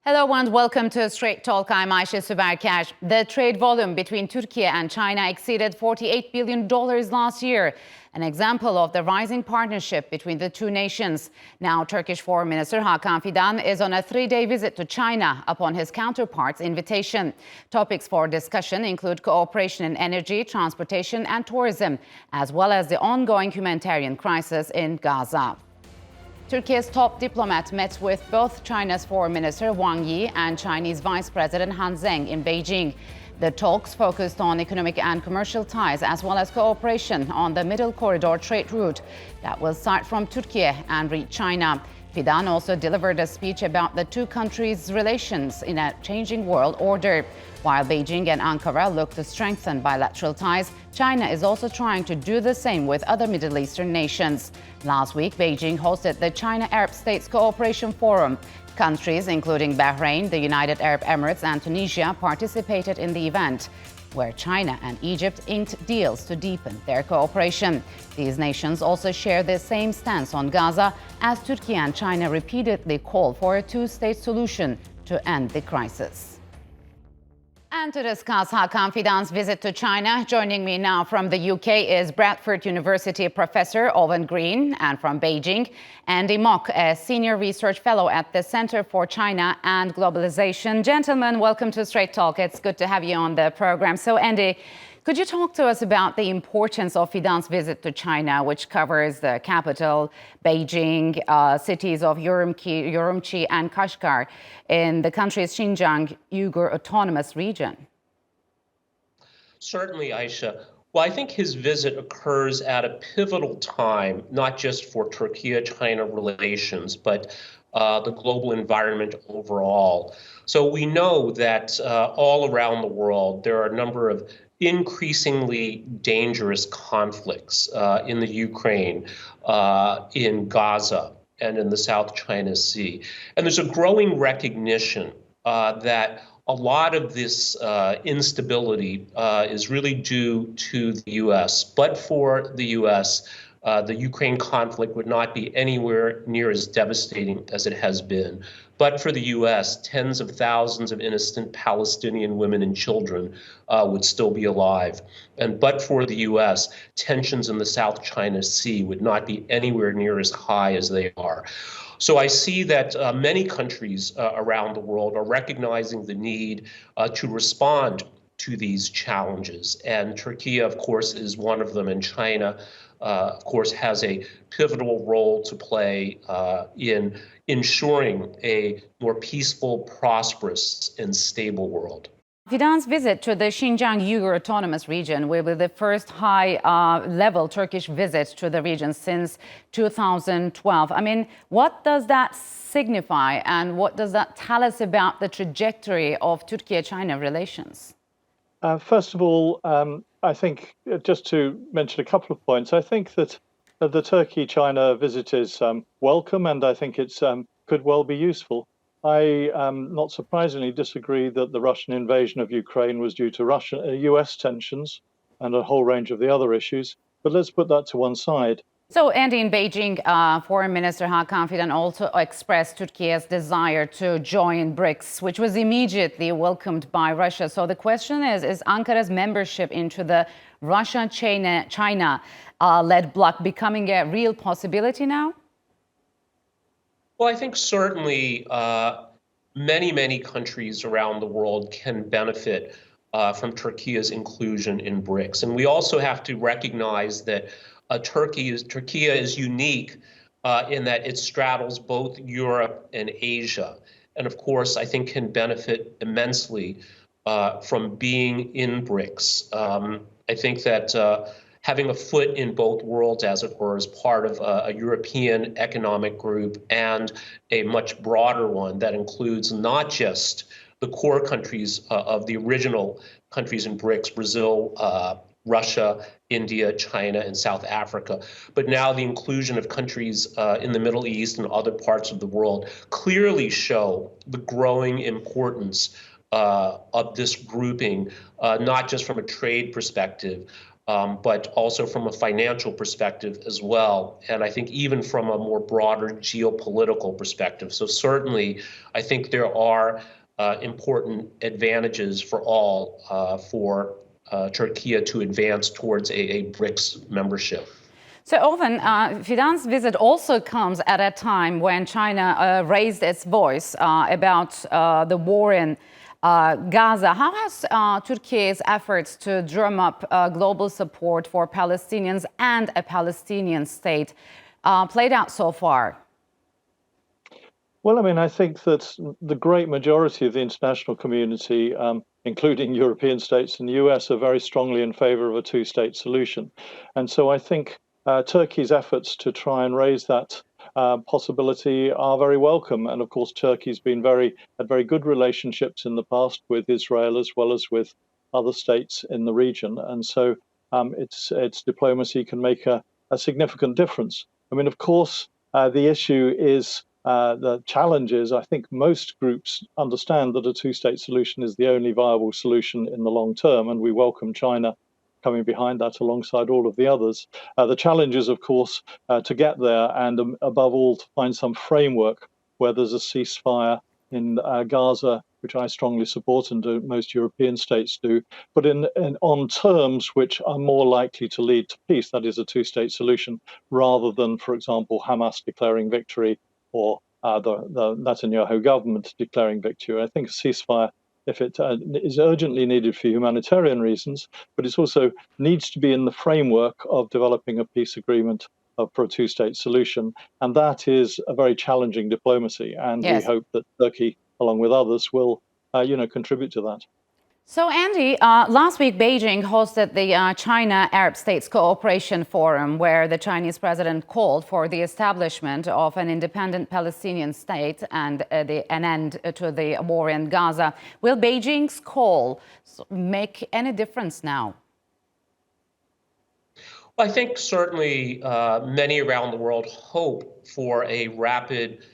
Hello and welcome to Straight Talk. I'm Ayşe Süberkaş. The trade volume between Türkiye and China exceeded $48 billion last year, an example of the rising partnership between the two nations. Now, Turkish Foreign Minister Hakan Fidan is on a three-day visit to China upon his counterpart's invitation. Topics for discussion include cooperation in energy, transportation and tourism, as well as the ongoing humanitarian crisis in Gaza. Turkey's top diplomat met with both China's Foreign Minister Wang and Chinese Vice President Zheng in Beijing. The talks focused on economic and commercial ties, as well as cooperation on the Middle Corridor trade route that will start from Turkey and reach China. Fidan also delivered a speech about the two countries' relations in a changing world order. While Beijing and Ankara look to strengthen bilateral ties, China is also trying to do the same with other Middle Eastern nations. Last week, Beijing hosted the China-Arab States Cooperation Forum. Countries including Bahrain, the United Arab Emirates and Tunisia participated in the event, where China and Egypt inked deals to deepen their cooperation. These nations also share the same stance on Gaza, as Turkey and China repeatedly call for a two-state solution to end the crisis. And to discuss Hakan Fidan's visit to China, joining me now from the UK is Bradford University professor Owen Green, and from Beijing, Andy Mock, a senior research fellow at the Center for China and Globalization. Gentlemen, welcome to Straight Talk. It's good to have you on the program. So, Andy, could you talk to us about the importance of Fidan's visit to China, which covers the capital, Beijing, cities of Urumqi and Kashgar in the country's Xinjiang Uyghur Autonomous Region? Certainly, Ayşe. Well, I think his visit occurs at a pivotal time, not just for Turkiye-China relations, but the global environment overall. So we know that all around the world, there are a number of increasingly dangerous conflicts in the Ukraine, in Gaza, and in the South China Sea. And there's a growing recognition that a lot of this instability is really due to the U.S. But for the U.S., the Ukraine conflict would not be anywhere near as devastating as it has been. But for the U.S., tens of thousands of innocent Palestinian women and children would still be alive. And but for the U.S., tensions in the South China Sea would not be anywhere near as high as they are. So I see that many countries around the world are recognizing the need to respond to these challenges. And Turkey, of course, is one of them, and China, of course, has a pivotal role to play in ensuring a more peaceful, prosperous, and stable world. Fidan's visit to the Xinjiang Uyghur Autonomous Region will be the first high-level Turkish visit to the region since 2012. I mean, what does that signify, and what does that tell us about the trajectory of Turkiye-China relations? First of all, I think, just to mention a couple of points, I think that the Turkey-China visit is welcome, and I think it could well be useful. I, not surprisingly, disagree that the Russian invasion of Ukraine was due to US tensions and a whole range of the other issues, but let's put that to one side. So, Andy, in Beijing, Foreign Minister Hakan Fidan also expressed Turkey's desire to join BRICS, which was immediately welcomed by Russia. So the question is Ankara's membership into the Russia-China-led bloc becoming a real possibility now? Well, I think certainly many countries around the world can benefit from Turkey's inclusion in BRICS. And we also have to recognize that Turkiye is unique in that it straddles both Europe and Asia. And of course, I think can benefit immensely from being in BRICS. I think that having a foot in both worlds, as it were, as part of a European economic group and a much broader one that includes not just the core countries of the original countries in BRICS, Brazil, Russia, India, China, and South Africa, but now the inclusion of countries in the Middle East and other parts of the world clearly show the growing importance of this grouping, not just from a trade perspective, but also from a financial perspective as well. And I think even from a more broader geopolitical perspective. So certainly, I think there are important advantages for all for Turkey to advance towards a BRICS membership. So often, Fidan's visit also comes at a time when China raised its voice about the war in Gaza. How has Turkey's efforts to drum up global support for Palestinians and a Palestinian state played out so far? Well, I mean, I think that the great majority of the international community, including European states and the US, are very strongly in favor of a two-state solution. And so I think Turkey's efforts to try and raise that possibility are very welcome. And of course, Turkey's been had very good relationships in the past with Israel as well as with other states in the region. And so its diplomacy can make a significant difference. I mean, of course, the issue is the challenge is, I think most groups understand that a two-state solution is the only viable solution in the long term, and we welcome China coming behind that alongside all of the others. The challenge is, of course, to get there and above all, to find some framework where there's a ceasefire in Gaza, which I strongly support and most European states do, but on terms which are more likely to lead to peace, that is a two-state solution, rather than, for example, Hamas declaring victory or the Netanyahu government declaring victory. I think a ceasefire, if it is urgently needed for humanitarian reasons, but it also needs to be in the framework of developing a peace agreement for a two-state solution. And that is a very challenging diplomacy. And Yes. we hope that Turkey, along with others, will contribute to that. So, Andy, last week Beijing hosted the China-Arab States Cooperation Forum, where the Chinese president called for the establishment of an independent Palestinian state and an end to the war in Gaza. Will Beijing's call make any difference now? I think certainly many around the world hope for a rapid,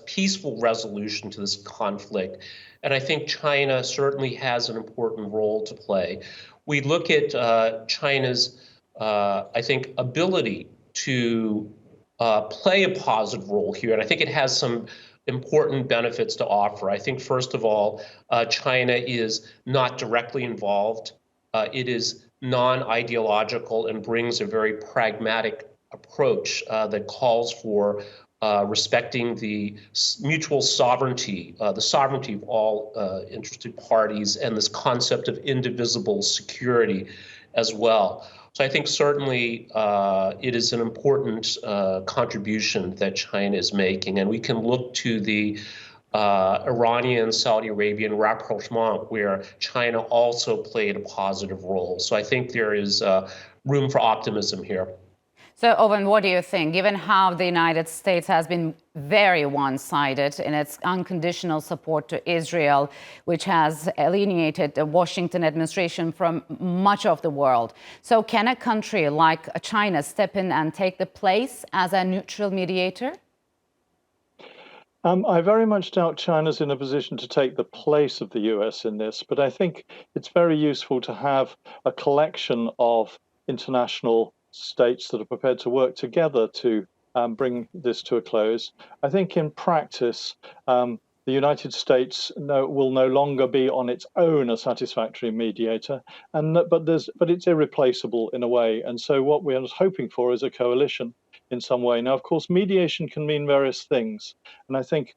peaceful resolution to this conflict. And I think China certainly has an important role to play. We look at China's, I think, ability to play a positive role here. And I think it has some important benefits to offer. I think, first of all, China is not directly involved. It is non-ideological and brings a very pragmatic approach that calls for respecting the mutual sovereignty, the sovereignty of all interested parties, and this concept of indivisible security as well. So I think certainly it is an important contribution that China is making, and we can look to the Iranian, Saudi Arabian rapprochement, where China also played a positive role. So I think there is room for optimism here. So, Owen, what do you think? Given how the United States has been very one-sided in its unconditional support to Israel, which has alienated the Washington administration from much of the world. So can a country like China step in and take the place as a neutral mediator? I very much doubt China's in a position to take the place of the US in this, but I think it's very useful to have a collection of international states that are prepared to work together to bring this to a close. I think in practice, the United States will no longer be on its own a satisfactory mediator, but it's irreplaceable in a way. And so what we are hoping for is a coalition in some way. Now, of course, mediation can mean various things, and I think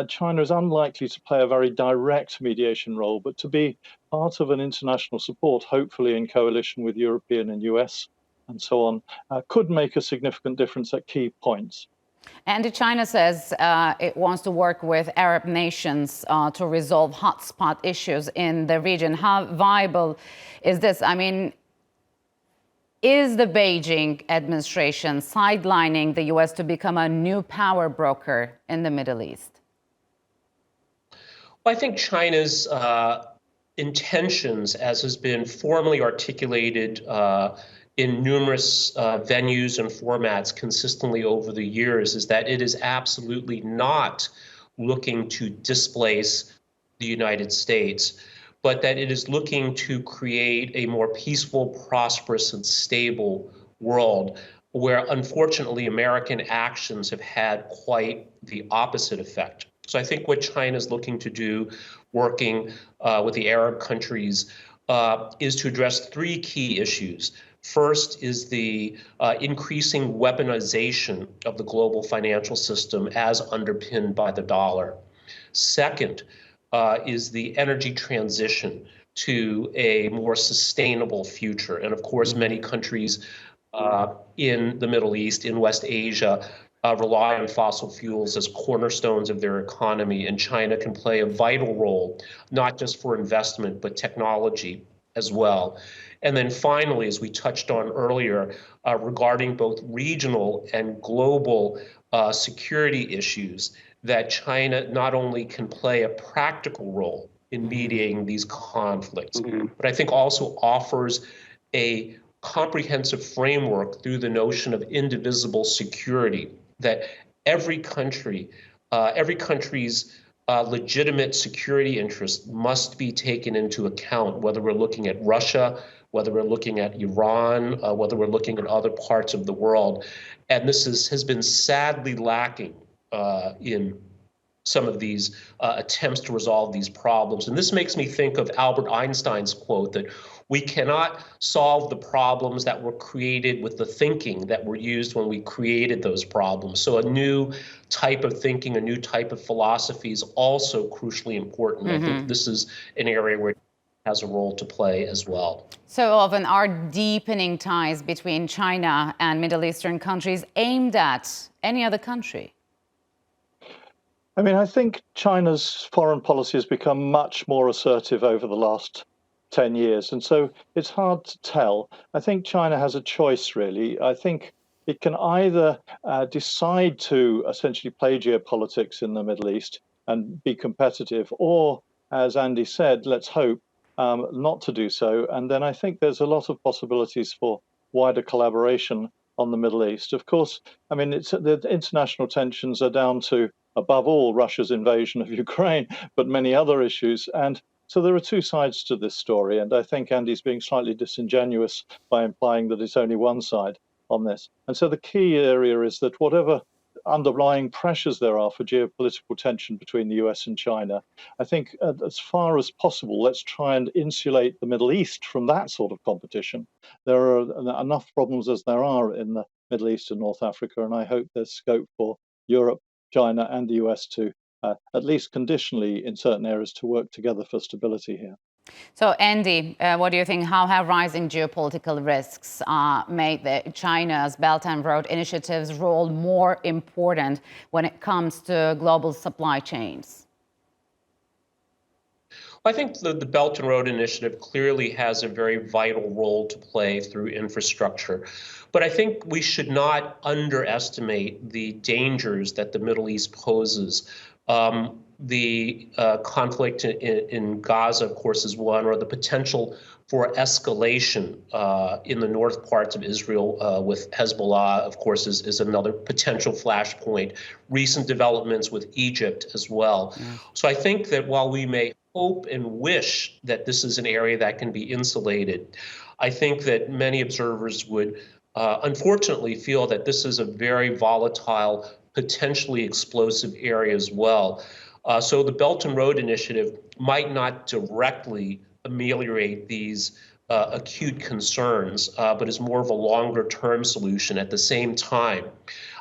China is unlikely to play a very direct mediation role, but to be part of an international support, hopefully in coalition with European and US and so on, could make a significant difference at key points. And China says it wants to work with Arab nations to resolve hotspot issues in the region. How viable is this? I mean, is the Beijing administration sidelining the US to become a new power broker in the Middle East? Well, I think China's intentions, as has been formally articulated in numerous venues and formats consistently over the years, is that it is absolutely not looking to displace the United States, but that it is looking to create a more peaceful, prosperous, and stable world where, unfortunately, American actions have had quite the opposite effect. So I think what China is looking to do, working with the Arab countries, is to address three key issues. First is the increasing weaponization of the global financial system as underpinned by the dollar. Second is the energy transition to a more sustainable future. And of course, many countries in the Middle East, in West Asia, rely on fossil fuels as cornerstones of their economy, and China can play a vital role, not just for investment, but technology as well. And then finally, as we touched on earlier, regarding both regional and global security issues, that China not only can play a practical role in mediating these conflicts, but I think also offers a comprehensive framework through the notion of indivisible security, that every country's legitimate security interests must be taken into account, whether we're looking at Russia, whether we're looking at Iran, whether we're looking at other parts of the world. And this has been sadly lacking in some of these attempts to resolve these problems. And this makes me think of Albert Einstein's quote that we cannot solve the problems that were created with the thinking that were used when we created those problems. So a new type of thinking, a new type of philosophy is also crucially important. I think this is an area where it has a role to play as well. So often are deepening ties between China and Middle Eastern countries aimed at any other country? I mean, I think China's foreign policy has become much more assertive over the last 10 years. And so it's hard to tell. I think China has a choice, really. I think it can either decide to essentially play geopolitics in the Middle East and be competitive, or, as Andy said, let's hope not to do so. And then I think there's a lot of possibilities for wider collaboration on the Middle East. Of course, I mean, the international tensions are down to, above all, Russia's invasion of Ukraine, but many other issues. And so there are two sides to this story. And I think Andy's being slightly disingenuous by implying that it's only one side on this. And so the key area is that whatever underlying pressures there are for geopolitical tension between the US and China, I think as far as possible, let's try and insulate the Middle East from that sort of competition. There are enough problems as there are in the Middle East and North Africa, and I hope there's scope for Europe, China, and the US to, at least conditionally in certain areas, to work together for stability here. So, Andy, what do you think? How have rising geopolitical risks made China's Belt and Road Initiative's role more important when it comes to global supply chains? I think the Belt and Road Initiative clearly has a very vital role to play through infrastructure. But I think we should not underestimate the dangers that the Middle East poses. The conflict in Gaza, of course, is one, or the potential for escalation in the north parts of Israel with Hezbollah, of course, is another potential flashpoint. Recent developments with Egypt as well. Yeah. So I think that while we may hope and wish that this is an area that can be insulated, I think that many observers would unfortunately feel that this is a very volatile, potentially explosive area as well. So the Belt and Road Initiative might not directly ameliorate these acute concerns, but is more of a longer-term solution. At the same time,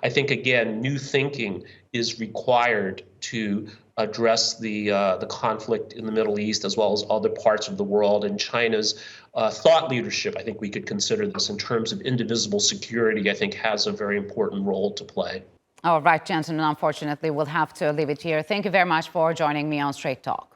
I think, again, new thinking is required to address the conflict in the Middle East as well as other parts of the world. And China's thought leadership, I think we could consider this in terms of indivisible security, I think has a very important role to play. All right, gentlemen, unfortunately, we'll have to leave it here. Thank you very much for joining me on Straight Talk.